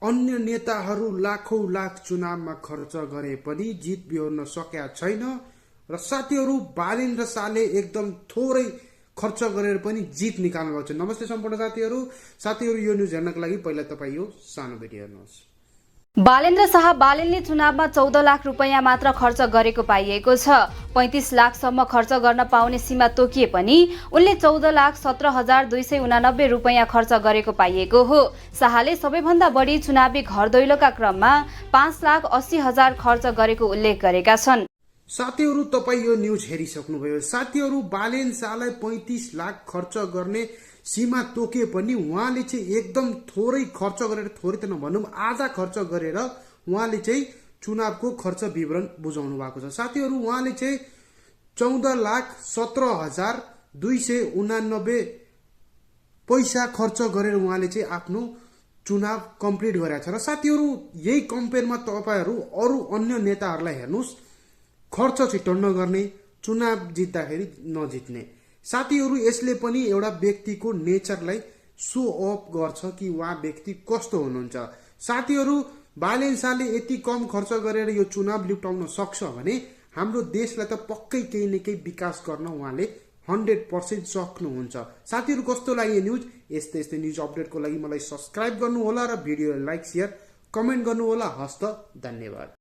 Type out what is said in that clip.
अन्य नेताहरू लाखौं लाख चुनावमा खर्च गरे पनि जित बिहोर्न सकेका छैन र साथीहरू बालेन्द्र शाहले एकदम थोरै खर्च गरेर पनि जित निकाल्नु भएको छ। नमस्ते सम्पूर्ण साथीहरू यो न्युज हेर्नको लागि पहिला तपाईँ यो सानो भिडियो हेर्नुहोस्। बालेन्द्र शाह बालेनले चुनावमा 14 लाख रुपैयाँ मात्र खर्च गरेको पाइएको छ। 35 लाखसम्म खर्च गर्न पाउने सीमा तोकिए पनि उनले 14,17,289 रुपैयाँ खर्च गरेको पाइएको हो। शाहले सबैभन्दा बढी चुनावी घर दैलोका क्रममा 5,80,000 खर्च गरेको उल्लेख गरेका छन्। साथीहरू तपाईँ यो न्युज हेरिसक्नुभयो। साथीहरू बालेन्द्र शाहलाई 35 लाख खर्च गर्ने सीमा तोके पनि उहाँले चाहिँ एकदम थोरै खर्च गरेर, थोरै त नभनौँ आधा खर्च गरेर उहाँले चाहिँ चुनावको खर्च विवरण बुझाउनु भएको छ। साथीहरू उहाँले चाहिँ 14,17,289 पैसा खर्च गरेर उहाँले चाहिँ आफ्नो चुनाव कम्प्लिट गरेको छ। र साथीहरू यही कम्पेयरमा तपाईहरू अरू अन्य नेताहरूलाई हेर्नुहोस्, खर्च छिटो नगर्ने, चुनाव जित्दाखेरि नजित्ने। साथीहरू यसले पनि एउटा व्यक्तिको नेचरलाई सो अफ गर्छ कि उहाँ व्यक्ति कस्तो हुनुहुन्छ। साथीहरू बालेन्द्र शाहले यति कम खर्च गरेर यो चुनाव लिउटाउन सक्छ भने हाम्रो देशलाई त पक्कै केही न केही विकास गर्न उहाँले 100% सक्नुहुन्छ। साथीहरू कस्तो लाग्यो यो न्युज? यस्तै न्युज अपडेटको लागि मलाई सब्स्क्राइब गर्नु होला र भिडियोलाई लाइक, शेयर, कमेन्ट गर्नु होला। हस्त धन्यवाद।